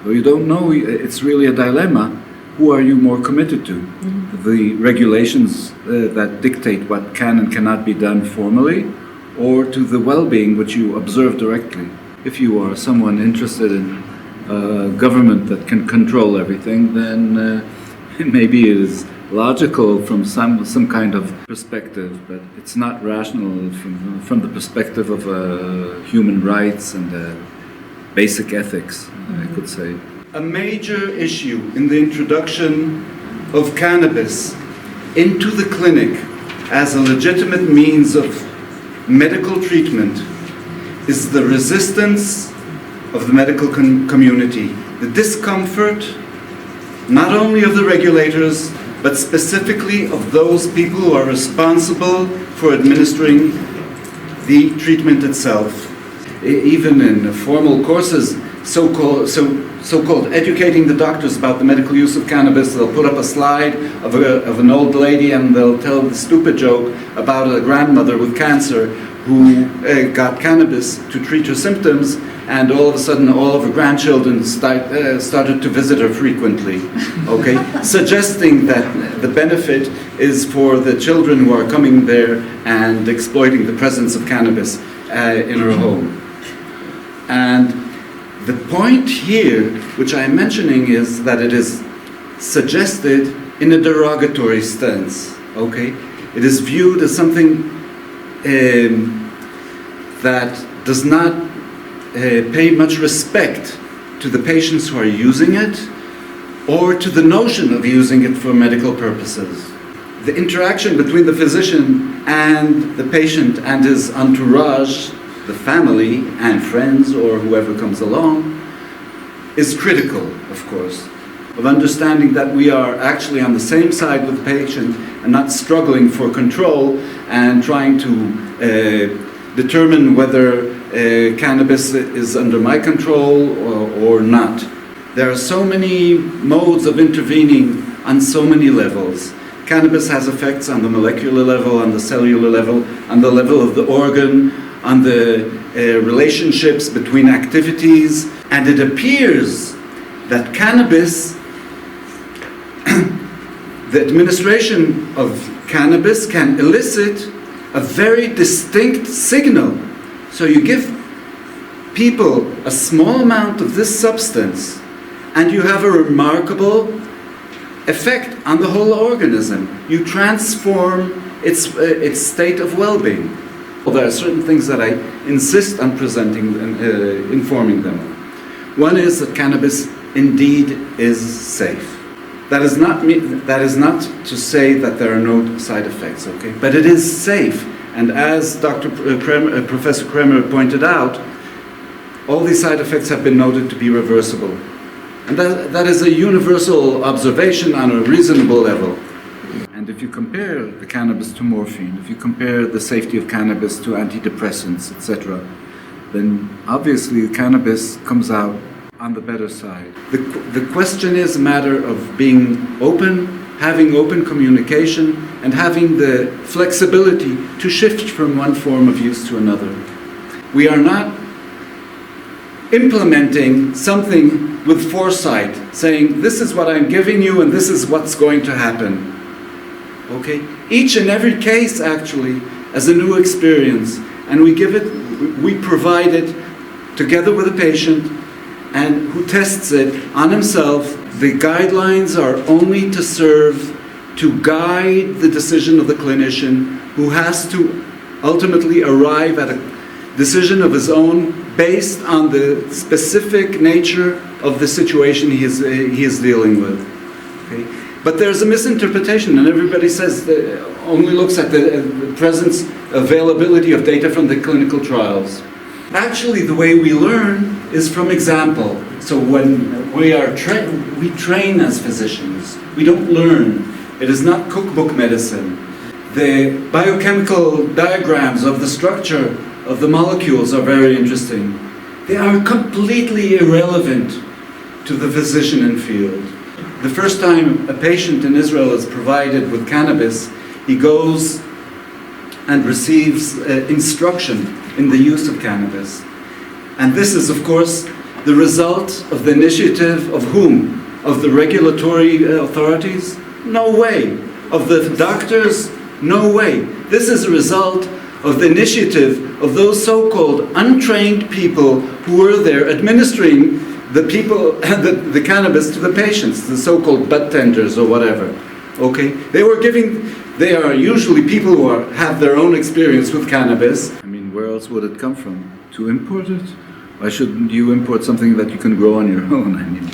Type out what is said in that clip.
Though you don't know, it's really a dilemma. Who are you more committed to? Mm-hmm. The regulations that dictate what can and cannot be done formally, or to the well-being which you observe directly? If you are someone interested in a government that can control everything, then maybe it is logical from some kind of perspective, but it's not rational from the perspective of human rights and basic ethics, I could say. A major issue in the introduction of cannabis into the clinic as a legitimate means of medical treatment is the resistance of the medical community, the discomfort not only of the regulators, but specifically of those people who are responsible for administering the treatment itself. Even in formal courses, so-called educating the doctors about the medical use of cannabis, they'll put up a slide of an old lady and they'll tell the stupid joke about a grandmother with cancer who got cannabis to treat her symptoms, and all of a sudden all of her grandchildren started to visit her frequently, okay? Suggesting that the benefit is for the children who are coming there and exploiting the presence of cannabis in her home. And the point here, which I'm mentioning, is that it is suggested in a derogatory stance, okay? It is viewed as something that does not pay much respect to the patients who are using it or to the notion of using it for medical purposes. The interaction between the physician and the patient and his entourage, the family and friends or whoever comes along, is critical, of course, of understanding that we are actually on the same side with the patient and not struggling for control and trying to determine whether cannabis is under my control or not. There are so many modes of intervening on so many levels. Cannabis has effects on the molecular level, on the cellular level, on the level of the organ, on the relationships between activities, and it appears that cannabis, the administration of cannabis can elicit a very distinct signal. So you give people a small amount of this substance and you have a remarkable effect on the whole organism. You transform its state of well-being. Well, there are certain things that I insist on presenting and informing them of. One is that cannabis indeed is safe. That is not to say that there are no side effects, okay? But it is safe, and as Professor Kremer pointed out, all these side effects have been noted to be reversible. And that is a universal observation on a reasonable level. And if you compare the cannabis to morphine, if you compare the safety of cannabis to antidepressants, etc., then obviously cannabis comes out on the better side. The question is a matter of being open, having open communication, and having the flexibility to shift from one form of use to another. We are not implementing something with foresight, saying this is what I'm giving you and this is what's going to happen. Okay? Each and every case actually as a new experience, and we provide it together with the patient and who tests it on himself. The guidelines are only to serve to guide the decision of the clinician, who has to ultimately arrive at a decision of his own based on the specific nature of the situation he is dealing with. Okay? But there's a misinterpretation, and everybody says only looks at the presence, availability of data from the clinical trials. Actually, the way we learn is from example. So when we train as physicians. We don't learn. It is not cookbook medicine. The biochemical diagrams of the structure of the molecules are very interesting. They are completely irrelevant to the physician in field. The first time a patient in Israel is provided with cannabis, he goes and receives instruction in the use of cannabis. And this is, of course, the result of the initiative of whom? Of the regulatory authorities? No way. Of the doctors? No way. This is a result of the initiative of those so-called untrained people who were there administering the cannabis to the patients, the so-called butt tenders or whatever. Okay? They are usually people who have their own experience with cannabis. I mean, where else would it come from? To import it? Why shouldn't you import something that you can grow on your own? I mean,